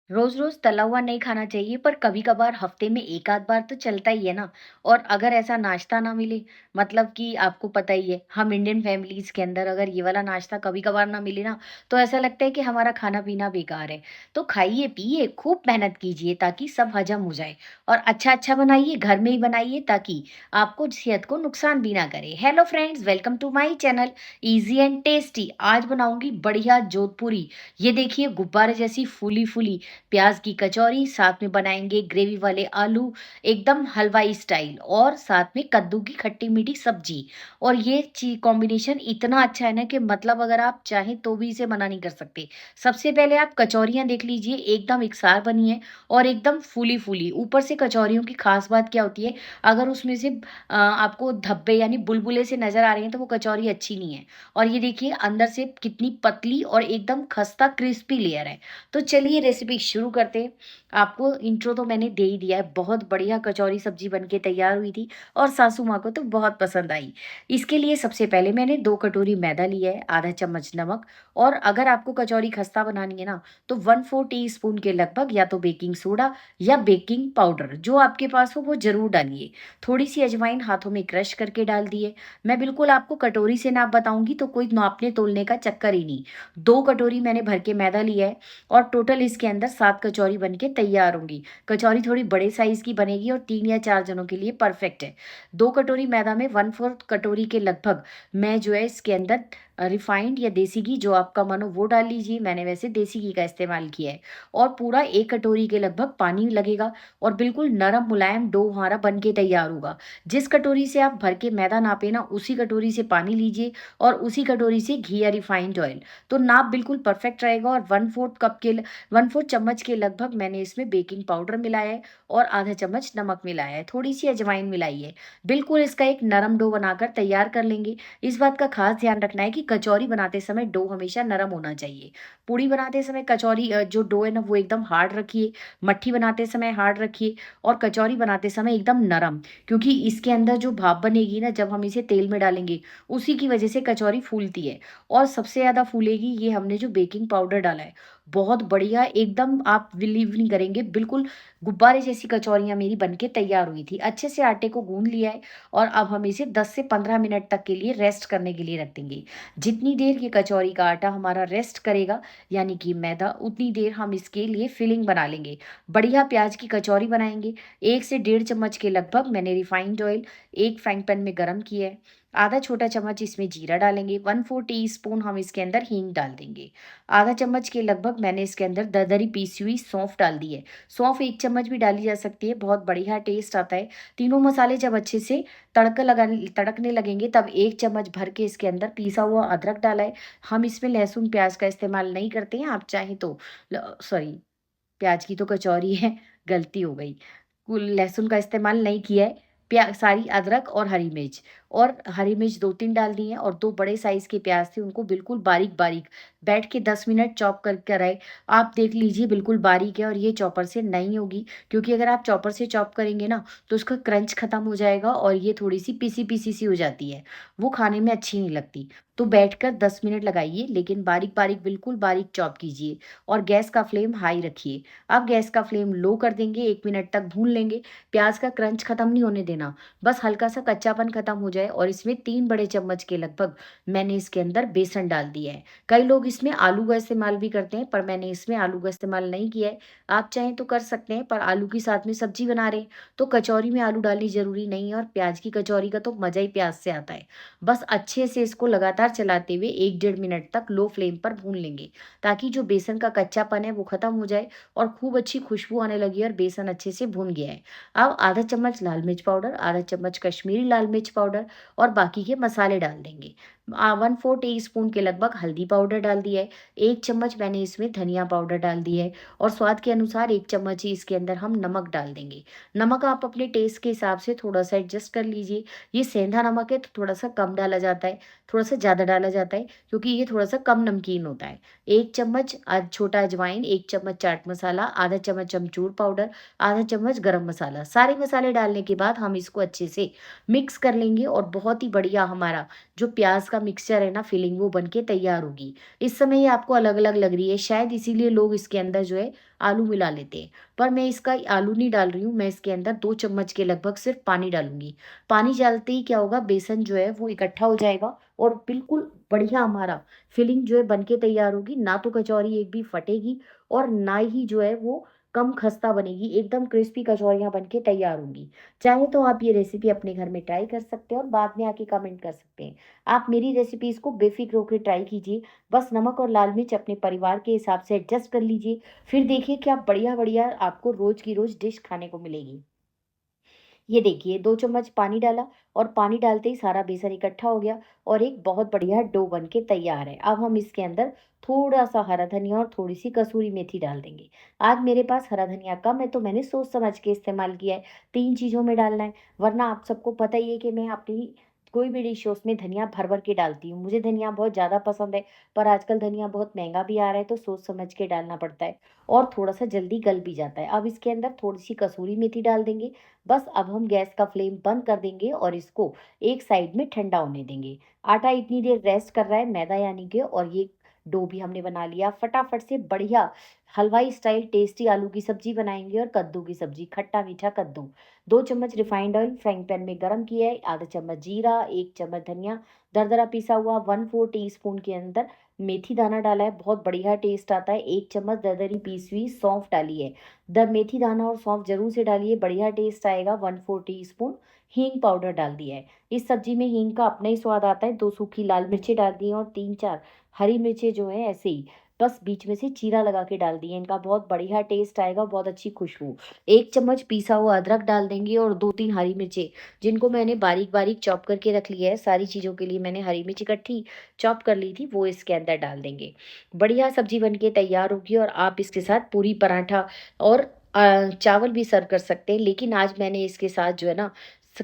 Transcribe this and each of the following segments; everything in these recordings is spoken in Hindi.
रोज-रोज तला हुआ नहीं खाना चाहिए, पर कभी-कभार हफ्ते में 1 आध बार तो चलता ही है ना। और अगर ऐसा नाश्ता ना मिले, मतलब कि आपको पता ही है, हम इंडियन फैमिलीज़ के अंदर अगर ये वाला नाश्ता कभी-कभार ना मिले ना, तो ऐसा लगता है कि हमारा खाना-पीना बेकार है। तो खाइए-पिइए, खूब मेहनत कीजिए ताकि सब हज़म हो जाए और अच्छा-अच्छा बनाइए, घर में ही बनाइए ताकि आपको सेहत को नुकसान भी ना करे। Hello friends, welcome to my channel easy and tasty. आज बनाऊँगी बढ़िया जोधपुरी। ये देखिए गुब्बारे जैसी फूली-फूली प्याज की कचौरी, साथ में बनाएँगे ग्रेवी वाले आलू, एकदम हलवाई स्टाइल, और साथ में कद्दू की खट्टी-मीठी सब्जी। और ये कॉम्बिनेशन इतना अच्छा है ना कि मतलब अगर आप चाहें तो भी इसे मना नहीं कर सकते। सबसे पहले आप कचौरियाँ देख लीजिए, एकदम इकसार बनी है और एकदम फूली-फूली। ऊपर से कचौरियों की ख़ास बात क्या होती है, अगर उसमें से आपको धब्बे यानी बुलबुले से नज़र आ रहे हैं तो वो कचौरी अच्छी नहीं है। और ये देखिए अंदर से कितनी पतली और एकदम खस्ता क्रिस्पी लेयर है। तो चलिए रेसिपी शुरू करते हैं। आपको इंट्रो तो मैंने दे ही दिया है, बहुत बढ़िया कचौरी सब्जी बन के तैयार हुई थी और सासू माँ को तो बहुत पसंद आई। इसके लिए सबसे पहले मैंने 2 कटोरी मैदा लिया है, आधा चम्मच नमक, और अगर आपको कचौरी खस्ता बनानी है ना, तो 1/4 टीस्पून के लगभग या तो बेकिंग सोडा या बेकिंग पाउडर जो आपके पास हो वो ज़रूर डालिए। थोड़ी-सी अजवाइन हाथों में क्रश करके डाल दिए। मैं बिल्कुल आपको कटोरी से नाप बताऊँगी तो कोई नापने-तोलने का चक्कर ही नहीं। 2 कटोरी मैंने भर के मैदा लिया है और टोटल इसके अंदर 7 कचौरी बन के तैयार होंगी। कचौरी थोड़ी बड़े साइज़ की बनेगी और 3 या 4 जनों के लिए परफेक्ट है। 2 कटोरी मैदा में 1/4 कटोरी के लगभग मैं जो है इसके अंदर रिफाइंड या देसी घी जो आपका मन हो वो डाल लीजिए। मैंने वैसे देसी घी का इस्तेमाल किया है। और पूरा 1 कटोरी के लगभग पानी लगेगा और बिल्कुल नरम मुलायम डो हमारा बन के तैयार होगा। जिस कटोरी से आप भर के मैदा नापे ना, उसी कटोरी से पानी लीजिए और उसी कटोरी से घी या रिफाइंड ऑयल। तो नाप बिल्कुल परफेक्ट रहेगा। और 1/4 चम्मच के लगभग मैंने इसमें बेकिंग पाउडर मिलाया है और आधा चम्मच नमक मिलाया है, थोड़ी-सी अजवाइन मिलाई है। बिल्कुल इसका एक नरम डो बनाकर तैयार कर लेंगे। इस बात का खास ध्यान रखना है कि कचौरी बनाते समय डो हमेशा नरम होना चाहिए। पूड़ी बनाते समय कचौरी जो डो है ना वो एकदम हार्ड रखिए, मट्ठी बनाते समय हार्ड रखिए और कचौरी बनाते समय एकदम नरम, क्योंकि इसके अंदर जो भाप बनेगी ना जब हम इसे तेल में डालेंगे, उसी की वजह से कचौरी फूलती है। और सबसे ज़्यादा फूलेगी ये हमने जो बेकिंग पाउडर डाला है। बहुत बढ़िया, एकदम आप बिलीव नहीं करेंगे, बिल्कुल गुब्बारे जैसी कचौरियाँ मेरी बनके तैयार हुई थी। अच्छे से आटे को गूँध लिया है और अब हम इसे 10 से 15 मिनट तक के लिए रेस्ट करने के लिए रख देंगे। जितनी देर ये कचौरी का आटा हमारा रेस्ट करेगा, यानी कि मैदा, उतनी देर हम इसके लिए फिलिंग बना लेंगे। बढ़िया प्याज़ की कचौरी बनाएँगे। 1 से डेढ़ चम्मच के लगभग मैंने रिफाइंड ऑयल एक फ्राइंग पैन में गरम किया है। आधा छोटा चम्मच इसमें जीरा डालेंगे, 1/4 टीस्पून हम इसके अंदर हींग डाल देंगे। आधा चम्मच के लगभग मैंने इसके अंदर दरदरी पीसी हुई सौंफ डाल दी है। सौंफ 1 चम्मच भी डाली जा सकती है, बहुत बढ़िया टेस्ट आता है। तीनों मसाले जब अच्छे से तड़कने लगेंगे तब 1 चम्मच भर के इसके अंदर पीसा हुआ अदरक डाला है। हम इसमें लहसुन प्याज़ का इस्तेमाल नहीं करते हैं, आप चाहें तो सॉरी, प्याज़ की तो कचौरी है, गलती हो गई। कुल लहसुन का इस्तेमाल नहीं किया है। सारी अदरक और हरी मिर्च 2-3 डाल दी हैं और 2 बड़े साइज़ के प्याज़ थे, उनको बिल्कुल बारीक-बारीक बैठ के 10 मिनट चॉप कर कर आए। आप देख लीजिए बिल्कुल बारीक है और ये चॉपर से नहीं होगी, क्योंकि अगर आप चॉपर से चॉप करेंगे ना तो उसका क्रंच खत्म हो जाएगा और ये थोड़ी-सी पीसी-पीसी सी हो जाती है। वो खाने में अच्छी नहीं लगती। तो बैठकर 10 मिनट लगाइए, लेकिन बारीक-बारीक बिल्कुल बारीक चॉप कीजिए और गैस का फ्लेम हाई रखिए। अब गैस का फ्लेम लो कर देंगे, 1 मिनट तक भून लेंगे। प्याज़ का क्रंच खत्म नहीं होने देना, बस हल्का-सा कच्चापन खत्म हो जाए और इसमें 3 बड़े चम्मच के लगभग मैंने इसके अंदर बेसन डाल दिया है। कई लोग इसमें आलू का इस्तेमाल भी करते हैं, पर मैंने इसमें आलू का इस्तेमाल नहीं किया है। आप चाहें तो कर सकते हैं, पर आलू के साथ में सब्ज़ी बना रहे हैं, तो कचौरी में आलू डालनी ज़रूरी नहीं है और प्याज़ की कचौरी का तो मज़ा ही प्याज़ से आता है। बस अच्छे से इसको लगातार चलाते हुए 1 डेढ़ मिनट तक लो फ्लेम पर भून लेंगे, ताकि जो बेसन का कच्चापन है वो खत्म हो जाए और खूब अच्छी खुशबू आने लगी है और बेसन अच्छे से भुन गया है। अब आधा चम्मच लाल मिर्च पाउडर, आधा चम्मच कश्मीरी लाल मिर्च पाउडर और बाकी के मसाले डाल देंगे। 1/4 टीस्पून के लगभग हल्दी पाउडर डाल दिया है। 1 चम्मच मैंने इसमें धनिया पाउडर डाल दिया है और स्वाद के अनुसार 1 चम्मच ही इसके अंदर हम नमक डाल देंगे। नमक आप अपने टेस्ट के हिसाब से थोड़ा-सा एडजस्ट कर लीजिए। ये सेंधा नमक है तो थोड़ा-सा कम डाला जाता है, थोड़ा-सा ज़्यादा डाला जाता है, क्योंकि ये थोड़ा-सा कम नमकीन होता है। 1 चम्मच छोटा अजवाइन, 1 चम्मच चाट मसाला, आधा चम्मच अमचूर पाउडर, आधा चम्मच गरम मसाला। सारे मसाले डालने के बाद हम इसको अच्छे से मिक्स कर लेंगे और बहुत ही बढ़िया हमारा जो प्याज़ इसका मिक्सचर है ना, फिलिंग वो बन के तैयार होगी। इस समय ये आपको अलग-अलग लग रही है, शायद इसीलिए लोग इसके अंदर जो है आलू मिला लेते हैं। पर मैं इसका आलू नहीं डाल रही हूँ, मैं इसके अंदर 2 चम्मच के लगभग सिर्फ़ पानी डालूँगी। पानी डालते ही क्या होगा, बेसन जो है वो इकट्ठा हो जाएगा और बिल्कुल बढ़िया हमारा फिलिंग जो है बन के तैयार होगी। ना तो कचौरी एक भी फटेगी और ना ही जो है वो कम खस्ता बनेगी, एकदम क्रिस्पी कचौरियाँ बन के तैयार होंगी। चाहे तो आप ये रेसिपी अपने घर में ट्राई कर सकते हैं और बाद में आके कमेंट कर सकते हैं। आप मेरी रेसिपीज़ को बेफ़िक्र होके ट्राई कीजिए, बस नमक और लाल मिर्च अपने परिवार के हिसाब से एडजस्ट कर लीजिए, फिर देखिए क्या बढ़िया-बढ़िया आपको रोज़ की रोज़ डिश खाने को मिलेगी। ये देखिए 2 चम्मच पानी डाला और पानी डालते ही सारा बेसन इकट्ठा हो गया और एक बहुत बढ़िया डो बन के तैयार है। अब हम इसके अंदर थोड़ा-सा हरा धनिया और थोड़ी-सी कसूरी मेथी डाल देंगे। आज मेरे पास हरा धनिया कम है तो मैंने सोच समझ के इस्तेमाल किया है, 3 चीज़ों में डालना है, वरना आप सबको पता ही है कि मैं अपनी कोई भी डिश हो उसमें धनिया भर-भर के डालती हूँ। मुझे धनिया बहुत ज़्यादा पसंद है, पर आजकल धनिया बहुत महँगा भी आ रहा है तो सोच समझ के डालना पड़ता है और थोड़ा-सा जल्दी गल भी जाता है। अब इसके अंदर थोड़ी-सी कसूरी मेथी डाल देंगे। बस अब हम गैस का फ्लेम बंद कर देंगे और इसको एक साइड में ठंडा होने देंगे। आटा इतनी देर रेस्ट कर रहा है, मैदा यानी कि, और ये डो भी हमने बना लिया। फटाफट से बढ़िया हलवाई स्टाइल टेस्टी आलू की सब्जी बनाएंगे और कद्दू की सब्जी, खट्टा मीठा कद्दू। 2 चम्मच रिफाइंड ऑयल फ्राइंग पैन में गरम किया है, आधा चम्मच जीरा, 1 चम्मच धनिया दरदरा पिसा हुआ, 1/4 टीस्पून के अंदर मेथी दाना डाला है, बहुत बढ़िया टेस्ट आता है। 1 चम्मच दरदरी पीसी हुई सौंफ डाली है। मेथी दाना और सौंफ ज़रूर से डालिए, बढ़िया टेस्ट आएगा। 1/4 टीस्पून हींग पाउडर डाल दिया है। इस सब्जी में हींग का अपना ही स्वाद आता है। 2 सूखी लाल मिर्चें डाल दी हैं और 3-4 हरी मिर्चें जो हैं ऐसे ही बस बीच में से चीरा लगा के डाल दिए। इनका बहुत बढ़िया टेस्ट आएगा, बहुत अच्छी खुशबू। 1 चम्मच पिसा हुआ अदरक डाल देंगे और 2-3 हरी मिर्चें जिनको मैंने बारीक-बारीक चॉप करके रख लिया है। सारी चीज़ों के लिए मैंने हरी मिर्च इकट्ठी चॉप कर ली थी, वो इसके अंदर डाल देंगे। बढ़िया सब्जी बन के तैयार होगी और आप इसके साथ पूरी पराठा और चावल भी सर्व कर सकते हैं। लेकिन आज मैंने इसके साथ जो है ना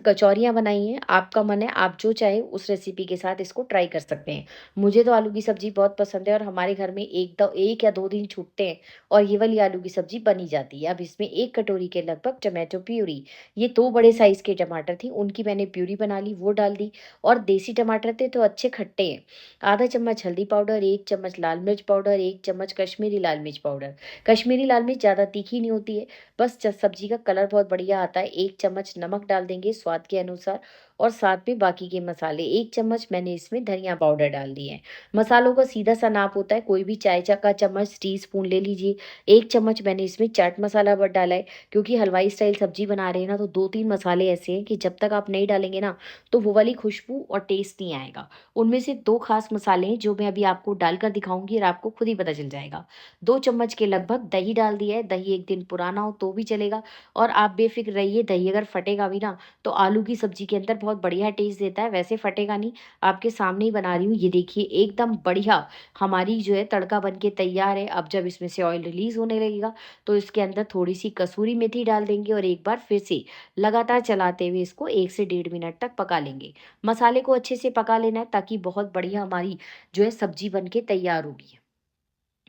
कचौरियाँ बनाई हैं। आपका मन है, आप जो चाहे उस रेसिपी के साथ इसको ट्राई कर सकते हैं। मुझे तो आलू की सब्जी बहुत पसंद है और हमारे घर में 1 या 2 दिन छूटते हैं और ये वाली आलू की सब्जी बनी जाती है। अब इसमें 1 कटोरी के लगभग टमाटो प्यूरी, ये 2 बड़े साइज़ के टमाटर थी, उनकी मैंने प्यूरी बना ली, वो डाल दी। और देसी टमाटर थे तो अच्छे खट्टे हैं। आधा चम्मच हल्दी पाउडर, 1 चम्मच लाल मिर्च पाउडर, 1 चम्मच कश्मीरी लाल मिर्च पाउडर। कश्मीरी लाल मिर्च ज़्यादा तीखी नहीं होती है, बस सब्जी का कलर बहुत बढ़िया आता है। 1 चम्मच नमक डाल देंगे स्वाद के अनुसार और साथ में बाकी के मसाले। 1 चम्मच मैंने इसमें धनिया पाउडर डाल दिए हैं। मसालों का सीधा सा नाप होता है, कोई भी चाय का चम्मच टी-स्पून ले लीजिए। 1 चम्मच मैंने इसमें चाट मसाला डाला है, क्योंकि हलवाई स्टाइल सब्जी बना रहे हैं ना, तो 2-3 मसाले ऐसे हैं कि जब तक आप नहीं डालेंगे ना तो वो वाली खुशबू और टेस्ट नहीं आएगा। उनमें से 2 खास मसाले हैं जो मैं अभी आपको डालकर दिखाऊँगी और आपको खुद ही पता चल जाएगा। 2 चम्मच के लगभग दही डाल दिया है। दही 1 दिन पुराना हो तो भी चलेगा और आप बेफ़िक्र रहिए, दही अगर फटेगा भी ना तो आलू की सब्ज़ी के अंदर बहुत बढ़िया टेस्ट देता है, वैसे फटेगा नहीं। आपके सामने ही बना रही हूँ, ये देखिए एकदम बढ़िया हमारी जो है तड़का बन के तैयार है। अब जब इसमें से ऑयल रिलीज़ होने लगेगा तो इसके अंदर थोड़ी-सी कसूरी मेथी डाल देंगे और एक बार फिर से लगातार चलाते हुए इसको 1 से डेढ़ मिनट तक पका लेंगे। मसाले को अच्छे से पका लेना है ताकि बहुत बढ़िया हमारी जो है सब्ज़ी बन के तैयार होगी।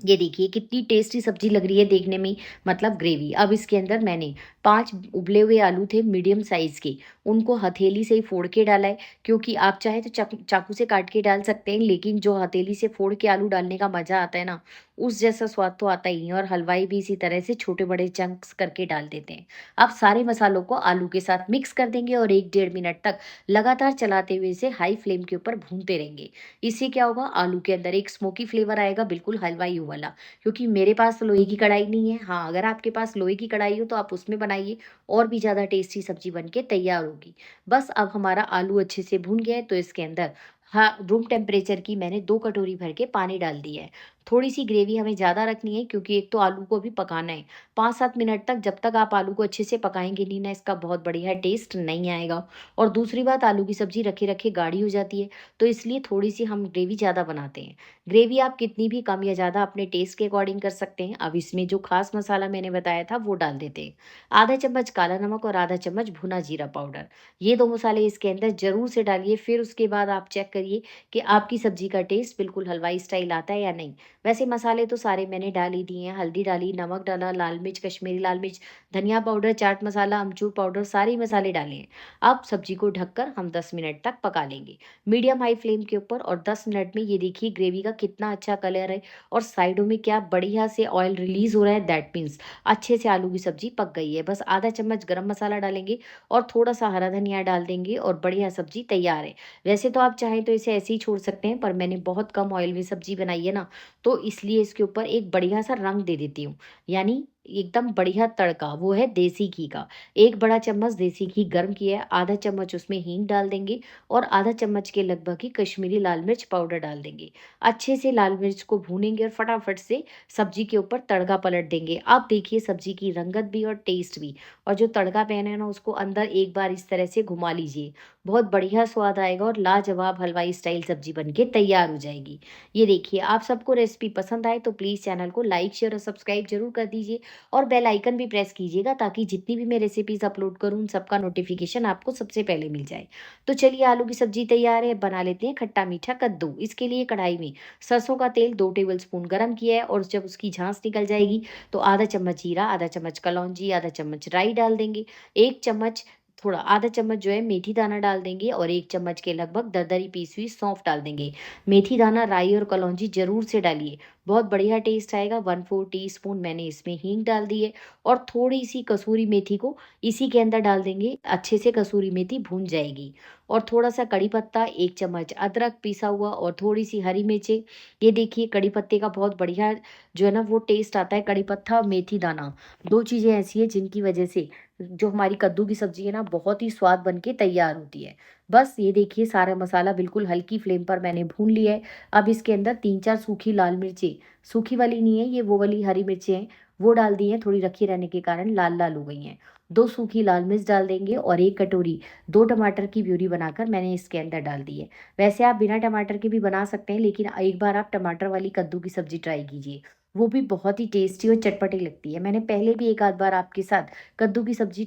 ये देखिए कितनी टेस्टी सब्जी लग रही है देखने में, मतलब ग्रेवी। अब इसके अंदर मैंने 5 उबले हुए आलू थे मीडियम साइज़ के, उनको हथेली से ही फोड़ के डाला है, क्योंकि आप चाहे तो चाकू से काट के डाल सकते हैं, लेकिन जो हथेली से फोड़ के आलू डालने का मज़ा आता है ना, उस जैसा स्वाद तो आता ही नहीं। और हलवाई भी इसी तरह से छोटे-बड़े चंक्स करके डाल देते हैं। अब सारे मसालों को आलू के साथ मिक्स कर देंगे और 1 डेढ़ मिनट तक लगातार चलाते हुए इसे हाई फ्लेम के ऊपर भूनते रहेंगे। इससे क्या होगा, आलू के अंदर एक स्मोकी फ्लेवर आएगा, बिल्कुल हलवाई वाला। क्योंकि मेरे पास तो लोहे की कढ़ाई नहीं है। हाँ, अगर आपके पास लोहे की कढ़ाई हो तो आप उसमें बनाइए, और भी ज़्यादा टेस्टी सब्जी बन के तैयार होगी। बस अब हमारा आलू अच्छे से भुन गया है तो इसके अंदर हाँ, रूम टेम्परेचर की मैंने 2 कटोरी भर के पानी डाल दिया है। थोड़ी-सी ग्रेवी हमें ज़्यादा रखनी है क्योंकि एक तो आलू को भी पकाना है। 5-7 मिनट तक, जब तक आप आलू को अच्छे से पकाएँगे नहीं ना, इसका बहुत बढ़िया टेस्ट नहीं आएगा। और दूसरी बात, आलू की सब्ज़ी रखे-रखे गाढ़ी हो जाती है, तो इसलिए थोड़ी-सी हम ग्रेवी ज़्यादा बनाते हैं। ग्रेवी आप कितनी भी कम या ज़्यादा अपने टेस्ट के अकॉर्डिंग कर सकते हैं। अब इसमें जो खास मसाला मैंने बताया था वो डाल देते हैं। आधा चम्मच काला नमक और आधा चम्मच भुना जीरा पाउडर। ये 2 मसाले इसके अंदर ज़रूर से डालिए, फिर उसके बाद आप चेक करिए कि आपकी सब्ज़ी का टेस्ट बिल्कुल हलवाई स्टाइल आता है या नहीं। वैसे मसाले तो सारे मैंने डाल ही दिए हैं, हल्दी डाली, नमक डाला, लाल मिर्च, कश्मीरी लाल मिर्च, धनिया पाउडर, चाट मसाला, अमचूर पाउडर, सारे ही मसाले डाले हैं। अब सब्जी को ढककर हम 10 मिनट तक पका लेंगे, मीडियम हाई फ्लेम के ऊपर। और 10 मिनट में ये देखिए ग्रेवी का कितना अच्छा कलर है और साइडों में क्या बढ़िया से ऑयल रिलीज़ हो रहा है, दैट मीन्स अच्छे से आलू की सब्जी पक गई है। बस आधा चम्मच गरम मसाला डालेंगे और थोड़ा-सा हरा धनिया डाल देंगे और बढ़िया सब्जी तैयार है। वैसे तो आप चाहें तो इसे ऐसे ही छोड़ सकते हैं, पर मैंने बहुत कम ऑयल में सब्जी बनाई है ना, तो इसलिए इसके ऊपर एक बढ़िया-सा रंग दे देती हूँ। यानी एकदम बढ़िया तड़का, वो है देसी घी का। 1 बड़ा चम्मच देसी घी गरम किया है, आधा चम्मच उसमें हींग डाल देंगे और आधा चम्मच के लगभग ही कश्मीरी लाल मिर्च पाउडर डाल देंगे। अच्छे से लाल मिर्च को भूनेंगे और फटाफट से सब्जी के ऊपर तड़का पलट देंगे। अब देखिए सब्जी की रंगत भी और टेस्ट भी, और जो तड़का पैन है ना उसको अंदर एक बार इस तरह से घुमा लीजिए। बहुत बढ़िया स्वाद आएगा और लाजवाब हलवाई स्टाइल सब्जी बनके तैयार हो जाएगी। ये देखिए आप सबको रेसिपी पसंद आए तो प्लीज़ चैनल को लाइक, शेयर और सब्सक्राइब ज़रूर कर दीजिए और बेल आइकन भी प्रेस कीजिएगा ताकि जितनी भी मैं रेसिपीज़ अपलोड करूँ उन सबका नोटिफिकेशन आपको सबसे पहले मिल जाए। तो चलिए आलू की सब्जी तैयार है, बना लेते हैं खट्टा मीठा कद्दू। इसके लिए कढ़ाई में सरसों का तेल 2 टेबलस्पून गरम किया है और जब उसकी झांस निकल जाएगी तो आधा चम्मच जीरा, आधा चम्मच कलौंजी, आधा चम्मच राई डाल देंगे, 1 चम्मच थोड़ा आधा चम्मच जो है मेथी दाना डाल देंगे और 1 चम्मच के लगभग दरदरी पीसी हुई सौंफ डाल देंगे। मेथी दाना, राई और कलौंजी ज़रूर से डालिए, बहुत बढ़िया टेस्ट आएगा। 1/4 टीस्पून मैंने इसमें हींग डाल दी है और थोड़ी-सी कसूरी मेथी को इसी के अंदर डाल देंगे। अच्छे से कसूरी मेथी भून जाएगी और थोड़ा-सा कड़ी पत्ता, 1 चम्मच अदरक पीसा हुआ और थोड़ी-सी हरी मिर्चें। ये देखिए कड़ी पत्ते का बहुत बढ़िया जो है ना वो टेस्ट आता है। कड़ी पत्ता और मेथी दाना 2 चीज़ें ऐसी हैं जिनकी वजह से जो हमारी कद्दू की सब्ज़ी है ना बहुत ही स्वाद बन के तैयार होती है। बस ये देखिए सारा मसाला बिल्कुल हल्की फ्लेम पर मैंने भून लिया है। अब इसके अंदर 3-4 सूखी लाल मिर्चें, सूखी वाली नहीं है ये, वो वाली हरी मिर्चें हैं, वो डाल दी हैं, थोड़ी रखी रहने के कारण लाल-लाल हो गई हैं। 2 सूखी लाल मिर्च डाल देंगे और 1 कटोरी 2 टमाटर की प्यूरी बनाकर मैंने इसके अंदर डाल दी है। वैसे आप बिना टमाटर के भी बना सकते हैं, लेकिन एक बार आप टमाटर वाली कद्दू की सब्ज़ी ट्राई कीजिए, वो भी बहुत ही टेस्टी और चटपटी लगती है। मैंने पहले भी एक आध बार आपके साथ कद्दू की सब्ज़ी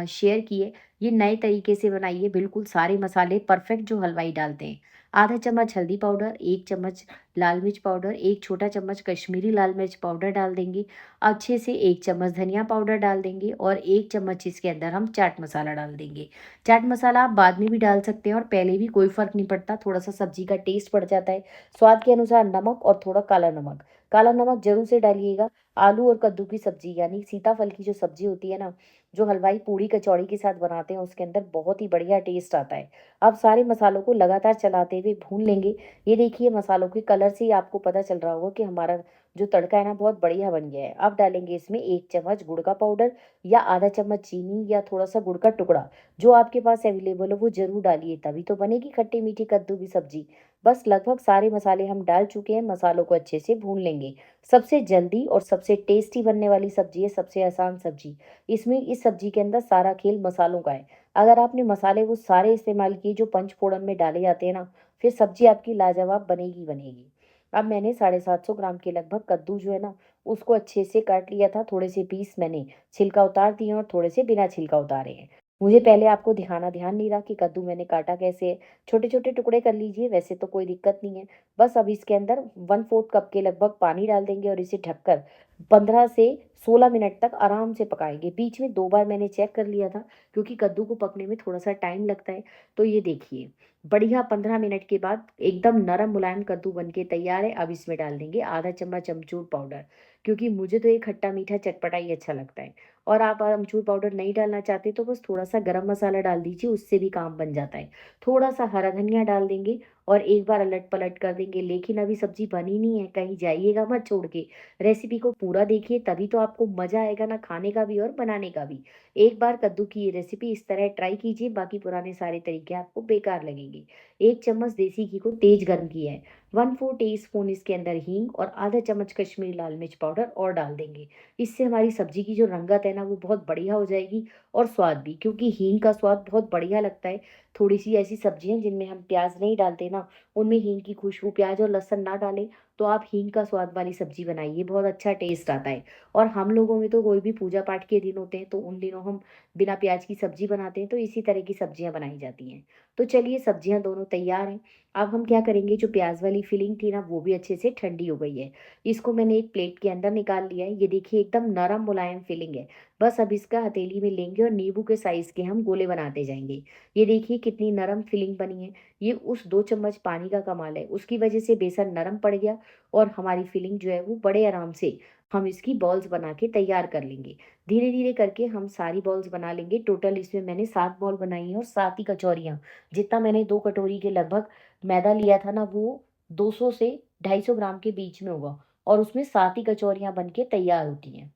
शेयर की है। ये नए तरीके से बनाइए, बिल्कुल सारे मसाले परफेक्ट जो हलवाई डालते हैं। आधा चम्मच हल्दी पाउडर, 1 चम्मच लाल मिर्च पाउडर, 1 छोटा चम्मच कश्मीरी लाल मिर्च पाउडर डाल देंगे। अच्छे से 1 चम्मच धनिया पाउडर डाल देंगे और 1 चम्मच इसके अंदर हम चाट मसाला डाल देंगे। चाट मसाला आप बाद में भी डाल सकते हैं और पहले भी, कोई फ़र्क नहीं पड़ता, थोड़ा-सा सब्ज़ी का टेस्ट बढ़ जाता है। स्वाद के अनुसार नमक और थोड़ा काला नमक। काला नमक ज़रूर से डालिएगा। आलू और कद्दू की सब्ज़ी यानी सीताफल की जो सब्ज़ी होती है ना, जो हलवाई पूड़ी कचौड़ी के साथ बनाते हैं उसके अंदर बहुत ही बढ़िया टेस्ट आता है। अब सारे मसालों को लगातार चलाते हुए भून लेंगे। ये देखिए मसालों के कलर से ही आपको पता चल रहा होगा कि हमारा जो तड़का है ना बहुत बढ़िया बन गया है। अब डालेंगे इसमें 1 चम्मच गुड़ का पाउडर या आधा चम्मच चीनी या थोड़ा-सा गुड़ का टुकड़ा, जो आपके पास अवेलेबल हो वो ज़रूर डालिए, तभी तो बनेगी खट्टी-मीठी कद्दू की सब्ज़ी। बस लगभग सारे मसाले हम डाल चुके हैं, मसालों को अच्छे से भून लेंगे। सबसे जल्दी और सबसे टेस्टी बनने वाली सब्ज़ी है, सबसे आसान सब्ज़ी। इसमें इस सब्ज़ी के अंदर सारा खेल मसालों का है। अगर आपने मसाले वो सारे इस्तेमाल किए जो पंचफोड़न में डाले जाते हैं ना, फिर सब्ज़ी आपकी लाजवाब बनेगी ही बनेगी। अब मैंने 750 ग्राम के लगभग कद्दू जो है ना, उसको अच्छे से काट लिया था। थोड़े से पीस मैंने छिलका उतार दिए हैं और थोड़े से बिना छिलका उतारे हैं। मुझे पहले आपको दिखाना ध्यान नहीं रहा कि कद्दू मैंने काटा कैसे है। छोटे-छोटे टुकड़े कर लीजिए, वैसे तो कोई दिक्कत नहीं है। बस अब इसके अंदर 1/4 कप के लगभग पानी डाल देंगे और इसे ढककर 15 से 16 मिनट तक आराम से पकाएँगे। बीच में 2 बार मैंने चेक कर लिया था क्योंकि कद्दू को पकने में थोड़ा-सा टाइम लगता है। तो ये देखिए, बढ़िया 15 मिनट के बाद एकदम नरम मुलायम कद्दू बन के तैयार है। अब इसमें डाल देंगे आधा चम्मच अमचूर पाउडर, क्योंकि मुझे तो ये खट्टा मीठा चटपटा ही अच्छा लगता है। और आप अमचूर पाउडर नहीं डालना चाहते तो बस थोड़ा-सा गरम मसाला डाल दीजिए, उससे भी काम बन जाता है। थोड़ा-सा हरा धनिया डाल देंगे और एक बार अलट-पलट कर देंगे। लेकिन अभी सब्ज़ी बनी नहीं है, कहीं जाइएगा मत छोड़ के। रेसिपी को पूरा देखिए, तभी तो आपको मज़ा आएगा ना खाने का भी और बनाने का भी। एक बार कद्दू की ये रेसिपी इस तरह ट्राई कीजिए, बाकी पुराने सारे तरीके आपको बेकार लगेंगे। 1 चम्मच देसी घी को तेज़ गरम किया है। 1/4 टीस्पून इसके अंदर हींग और आधा चम्मच कश्मीरी लाल मिर्च पाउडर और डाल देंगे। इससे हमारी सब्ज़ी की जो रंगत है ना वो बहुत बढ़िया हो जाएगी और स्वाद भी, क्योंकि हींग का स्वाद बहुत बढ़िया लगता है। थोड़ी-सी ऐसी सब्ज़ियाँ जिनमें हम प्याज़ नहीं डालते ना, उनमें हींग की खुशबू, प्याज़ और लहसुन ना डालें तो आप हींग का स्वाद वाली सब्जी बनाइए, बहुत अच्छा टेस्ट आता है। और हम लोगों में तो कोई भी पूजा पाठ के दिन होते हैं तो उन दिनों हम बिना प्याज की सब्जी बनाते हैं, तो इसी तरह की सब्जियां बनाई जाती हैं। तो चलिए सब्जियां दोनों तैयार हैं। अब हम क्या करेंगे, जो प्याज वाली फिलिंग थी ना वो भी अच्छे से ठंडी हो गई है। इसको मैंने एक प्लेट के अंदर निकाल लिया है। ये देखिए एकदम नरम मुलायम फिलिंग है। बस अब इसका हथेली में लेंगे और नींबू के साइज के हम गोले बनाते जाएंगे। ये देखिए कितनी नरम फिलिंग बनी है। ये उस 2 चम्मच पानी का कमाल है, उसकी वजह से बेसन नरम पड़ गया और हमारी फिलिंग जो है वो बड़े आराम से हम इसकी बॉल्स बना के तैयार कर लेंगे। धीरे धीरे करके हम सारी बॉल्स बना लेंगे। टोटल इसमें मैंने 7 बॉल बनाई है और 7 ही कचौरियाँ। जितना मैंने 2 कटोरी के लगभग मैदा लिया था ना, वो 200 से 250 ग्राम के बीच में होगा। और उसमें 7 ही कचौरियाँ बन के तैयार होती हैं।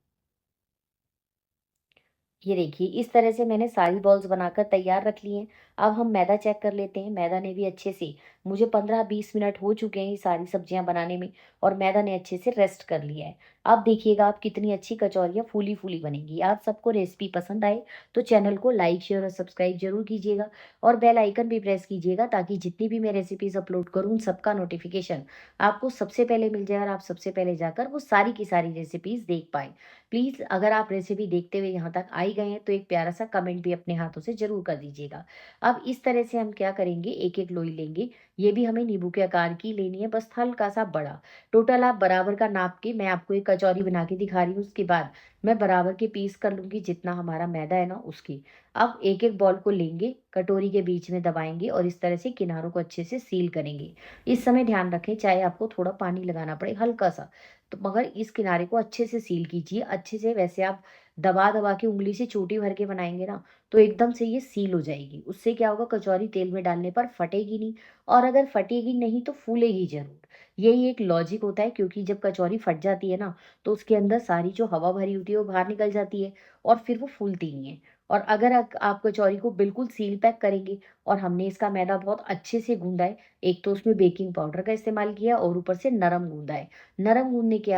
ये देखिए इस तरह से मैंने सारी बॉल्स बनाकर तैयार रख ली हैं। अब हम मैदा चेक कर लेते हैं। मैदा ने भी अच्छे से, मुझे 15-20 मिनट हो चुके हैं ये सारी सब्जियां बनाने में, और मैदा ने अच्छे से रेस्ट कर लिया है। अब देखिएगा आप कितनी अच्छी कचौरियाँ फूली फूली बनेंगी। आप सबको रेसिपी पसंद आए तो चैनल को लाइक शेयर और सब्सक्राइब जरूर कीजिएगा, और बेल आइकन भी प्रेस कीजिएगा ताकि जितनी भी मैं रेसिपीज अपलोड करूँ उन सबका नोटिफिकेशन आपको सबसे पहले मिल जाए और आप सबसे पहले जाकर वो सारी की सारी रेसिपीज देख पाए। प्लीज़ अगर आप रेसिपी देखते हुए यहाँ तक आ ही गए हैं तो एक प्यारा सा कमेंट भी अपने हाथों से ज़रूर कर दीजिएगा। अब इस तरह से हम क्या करेंगे, एक एक लोई लेंगे। ये भी हमें नींबू के आकार की लेनी है, बस हल्का सा बड़ा। टोटल आप बराबर का नाप के, मैं आपको एक कचौरी बना के दिखा रही हूँ, उसके बाद मैं बराबर के पीस कर लूँगी जितना हमारा मैदा है ना उसकी। अब एक एक बॉल को लेंगे, कटोरी के बीच में दबाएंगे और इस तरह से किनारों को अच्छे से सील करेंगे। इस समय ध्यान रखें चाहे आपको थोड़ा पानी लगाना पड़े हल्का सा, तो मगर इस किनारे को अच्छे से सील कीजिए अच्छे से। वैसे आप दबा दबा के उंगली से चोटी भर के बनाएंगे ना तो एकदम से ये सील हो जाएगी। उससे क्या होगा, कचौरी तेल में डालने पर फटेगी नहीं, और अगर फटेगी नहीं तो फूलेगी जरूर। यही एक लॉजिक होता है, क्योंकि जब कचौरी फट जाती है ना तो उसके अंदर सारी जो हवा भरी होती है वो बाहर निकल जाती है और फिर वो फूलती नहीं है। और अगर आप कचौरी को बिल्कुल सील पैक करेंगे, और हमने इसका मैदा बहुत अच्छे से गूंदा है, एक तो उसमें बेकिंग पाउडर का इस्तेमाल किया और ऊपर से नरम गूंदा है। नरम गूंदने के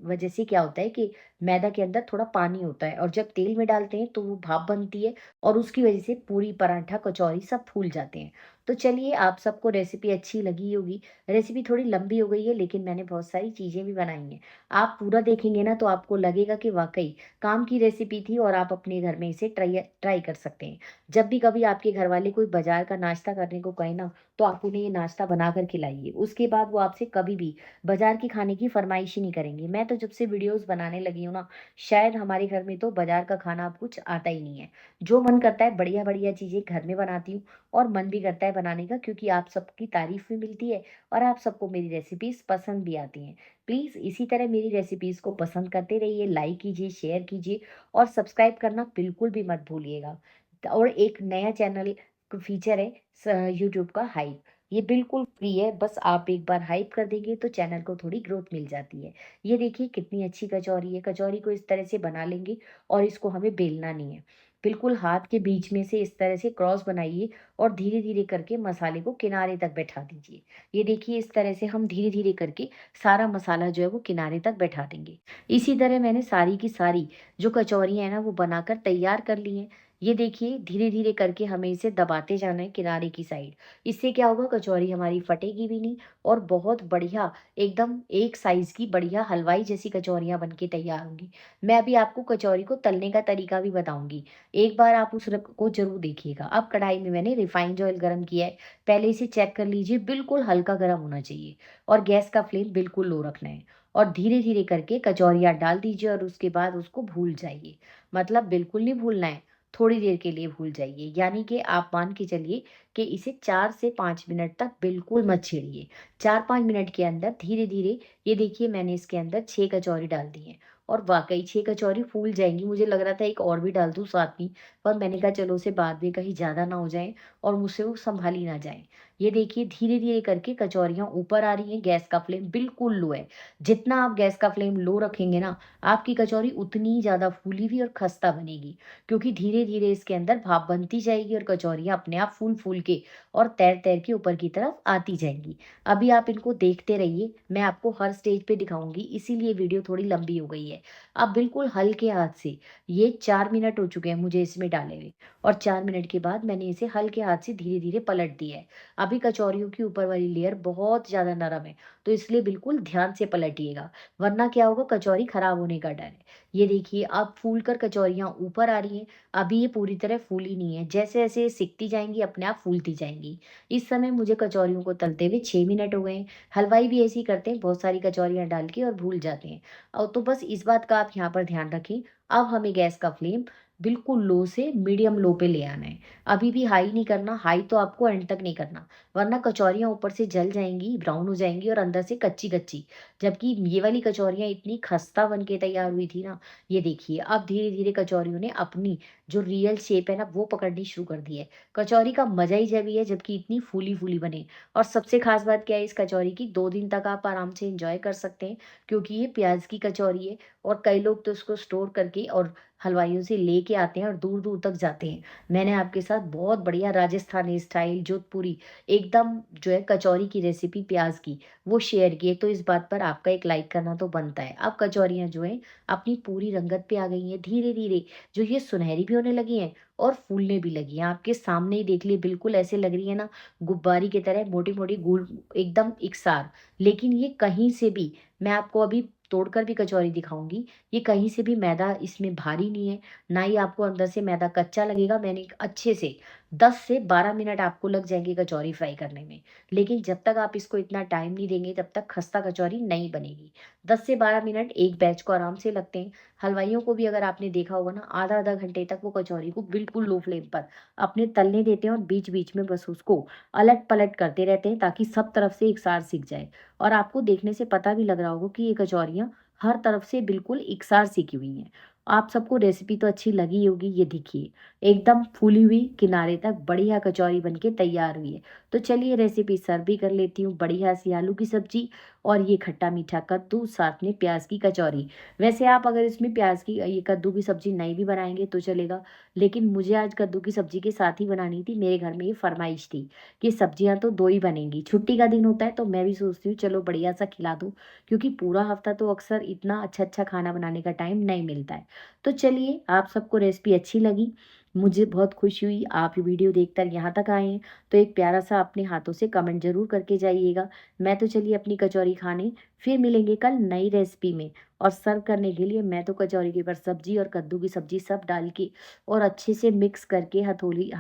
वजह से क्या होता है कि मैदा के अंदर थोड़ा पानी होता है, और जब तेल में डालते हैं तो वो भाप बनती है, और उसकी वजह से पूरी पराठा कचौरी सब फूल जाते हैं। तो चलिए आप सबको रेसिपी अच्छी लगी होगी। रेसिपी थोड़ी लंबी हो गई है लेकिन मैंने बहुत सारी चीज़ें भी बनाई हैं। आप पूरा देखेंगे ना तो आपको लगेगा कि वाकई काम की रेसिपी थी, और आप अपने घर में इसे ट्राई ट्राई कर सकते हैं। जब भी कभी आपके घर वाले कोई बाजार का नाश्ता करने को कहे ना, तो आप उन्हें ये नाश्ता बना कर खिलाइए। उसके बाद वो आपसे कभी भी बाजार के खाने की फरमाइश ही नहीं करेंगे। मैं तो जब से वीडियोस बनाने लगी हूँ ना, शायद हमारे घर में तो बाजार का खाना अब कुछ आता ही नहीं है। जो मन करता है बढ़िया बढ़िया चीज़ें घर में बनाती हूँ, और मन भी करता है बनाने का, क्योंकि आप सबकी तारीफ भी मिलती है और आप सबको मेरी रेसिपीज पसंद भी आती हैं। प्लीज़ इसी तरह मेरी रेसिपीज को पसंद करते रहिए, लाइक कीजिए, शेयर कीजिए, और सब्सक्राइब करना बिल्कुल भी मत भूलिएगा। और एक नया चैनल फीचर है यूट्यूब का, हाइप। ये बिल्कुल फ्री है, बस आप एक बार हाइप कर देंगे तो चैनल को थोड़ी ग्रोथ मिल जाती है। ये देखिए कितनी अच्छी कचौरी है। कचौरी को इस तरह से बना लेंगे, और इसको हमें बेलना नहीं है, बिल्कुल हाथ के बीच में से इस तरह से क्रॉस बनाइए, और धीरे धीरे करके मसाले को किनारे तक बैठा दीजिए। ये देखिए इस तरह से हम धीरे धीरे करके सारा मसाला जो है वो किनारे तक बैठा देंगे। इसी तरह मैंने सारी की सारी जो कचौरियाँ हैं ना वो बनाकर तैयार कर ली हैं। ये देखिए धीरे धीरे करके हमें इसे दबाते जाना है किनारे की साइड। इससे क्या होगा, कचौरी हमारी फटेगी भी नहीं, और बहुत बढ़िया एकदम एक साइज की बढ़िया हलवाई जैसी कचौरियाँ बन के तैयार होंगी। मैं अभी आपको कचौरी को तलने का तरीका भी बताऊंगी, एक बार आप उस को जरूर देखिएगा। अब कढ़ाई में मैंने रिफाइंड ऑयल गर्म किया है। पहले इसे चेक कर लीजिए, बिल्कुल हल्का गर्म होना चाहिए, और गैस का फ्लेम बिल्कुल लो रखना है। और धीरे धीरे करके कचौरियाँ डाल दीजिए और उसके बाद उसको भूल जाइए। मतलब बिल्कुल नहीं भूलना है, थोड़ी देर के लिए भूल जाइए। यानी कि आप मान के चलिए कि इसे 4 से 5 मिनट तक बिल्कुल मत छेड़िए। 4-5 मिनट के अंदर धीरे धीरे, ये देखिए मैंने इसके अंदर 6 कचौरी डाल दी है, और वाकई 6 कचौरी फूल जाएंगी। मुझे लग रहा था एक और भी डाल दूँ साथ में, पर मैंने कहा चलो उसे बाद में कहीं ज़्यादा ना हो जाए और मुझसे वो संभाली ना जाए। ये देखिए धीरे धीरे करके कचौरियाँ ऊपर आ रही हैं। गैस का फ्लेम बिल्कुल लो है। जितना आप गैस का फ्लेम लो रखेंगे ना, आपकी कचौरी उतनी ही ज़्यादा फूली हुई और खस्ता बनेगी, क्योंकि धीरे धीरे इसके अंदर भाप बनती जाएगी और कचौरियाँ अपने आप फूल फूल के और तैर तैर के ऊपर की तरफ आती जाएंगी। अभी आप इनको देखते रहिए, मैं आपको हर स्टेज पे दिखाऊंगी, इसीलिए वीडियो थोड़ी लंबी हो गई है। आप बिल्कुल हल्के हाथ से, ये 4 मिनट हो चुके हैं मुझे इसमें डाले हुए, और 4 मिनट के बाद मैंने इसे हल्के हाथ से धीरे-धीरे पलट दिया है। अभी कचौरियों की ऊपर वाली लेयर बहुत ज़्यादा नरम है, तो इसलिए बिल्कुल ध्यान से पलटिएगा, वरना क्या होगा, कचौरी खराब होने का डर है। ये देखिए अब फूल कर कचौरियाँ ऊपर आ रही हैं, अभी ये पूरी तरह फूली नहीं है, जैसे-जैसे सिकती जाएँगी अपने आप फूलती जाएँगी। इस समय मुझे कचौरियों को तलते हुए 6 मिनट हो गए हैं। हलवाई भी ऐसे ही करते हैं, बहुत सारी कचौरियाँ डाल के और भूल जाते हैं। तो बस इस बात का आप यहाँ पर ध्यान रखें। अब हमें गैस का फ्लेम बिल्कुल लो से मीडियम लो पे ले आना है। अभी भी हाई नहीं करना, हाई तो आपको एंड तक नहीं करना, वरना कचौरियाँ ऊपर से जल जाएँगी, ब्राउन हो जाएँगी और अंदर से कच्ची-कच्ची। जबकि ये वाली कचौरियाँ इतनी खस्ता बन के तैयार हुई थी ना, ये देखिए अब धीरे-धीरे कचौरियों ने अपनी जो रियल शेप है ना, वो पकड़नी शुरू कर दी है। कचौरी का मज़ा ही जब ये है जबकि इतनी फूली-फूली बने, और सबसे ख़ास बात क्या है इस कचौरी की, 2 दिन तक आप आराम से एन्जॉय कर सकते हैं, क्योंकि ये प्याज़ की कचौरी है और कई लोग तो इसको स्टोर करके और हलवाइयों से लेके आते हैं और दूर-दूर तक जाते हैं। मैंने आपके साथ बहुत बढ़िया राजस्थानी स्टाइल जोधपुरी एकदम जो है कचौरी की रेसिपी प्याज़ की, वो शेयर की है, तो इस बात पर आपका एक लाइक करना तो बनता है। अब कचौरियाँ जो हैं अपनी पूरी रंगत पे आ गई हैं, धीरे-धीरे जो ये सुनहरी भी होने लगी हैं और फूलने भी लगी हैं। आपके सामने ही देख लिए, बिल्कुल ऐसे लग रही है ना, गुब्बारी की तरह मोटी-मोटी गोल, एकदम एकसार। लेकिन ये कहीं से भी, मैं आपको अभी तोड़कर भी कचौरी दिखाऊँगी, ये कहीं से भी मैदा इसमें भारी नहीं है, ना ही आपको अंदर से मैदा कच्चा लगेगा। मैंने अच्छे से 10 से 12 मिनट आपको लग जाएँगे कचौरी फ्राई करने में। लेकिन जब तक आप इसको इतना टाइम नहीं देंगे, तब तक खस्ता कचौरी नहीं बनेगी। 10 से 12 मिनट एक बैच को आराम से लगते हैं। हलवाइयों को भी अगर आपने देखा होगा ना, आधा-आधा घंटे तक वो कचौरी को बिल्कुल लो फ्लेम पर अपने तलने देते हैं और बीच-बीच में बस उसको अलट-पलट करते रहते हैं, ताकि सब तरफ से एकसार सिक जाए। और आपको देखने से पता भी लग रहा होगा कि ये कचौरियाँ हर तरफ से बिल्कुल एकसार सिकी हुई हैं। आप सबको रेसिपी तो अच्छी लगी होगी, ये देखिए एकदम फूली हुई किनारे तक बढ़िया कचौरी बनके तैयार हुई है। तो चलिए रेसिपी सर्व भी कर लेती हूँ, बढ़िया सी आलू की सब्जी और ये खट्टा-मीठा कद्दू, साथ में प्याज़ की कचौरी। वैसे आप अगर इसमें प्याज़ की ये कद्दू की सब्जी नहीं भी बनाएँगे तो चलेगा, लेकिन मुझे आज कद्दू की सब्जी के साथ ही बनानी थी, मेरे घर में ये फ़रमाइश थी कि सब्जियाँ तो 2 ही बनेंगी। छुट्टी का दिन होता है तो मैं भी सोचती हूँ चलो बढ़िया-सा खिला दूँ, क्योंकि पूरा हफ़्ता तो अक्सर इतना अच्छा-अच्छा खाना बनाने का टाइम नहीं मिलता है। तो चलिए, आप सबको रेसिपी अच्छी लगी, मुझे बहुत खुशी हुई आप वीडियो देखकर यहाँ तक आए हैं, तो एक प्यारा-सा अपने हाथों से कमेंट ज़रूर करके जाइएगा। मैं तो चलिए अपनी कचौरी खाने, फिर मिलेंगे कल नई रेसिपी में। और सर्व करने के लिए मैं तो कचौरी के ऊपर सब्ज़ी और कद्दू की सब्ज़ी सब डाल के और अच्छे से मिक्स करके हथौली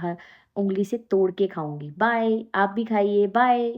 उँगली से तोड़ के खाऊँगी। बाय, आप भी खाइए, बाय।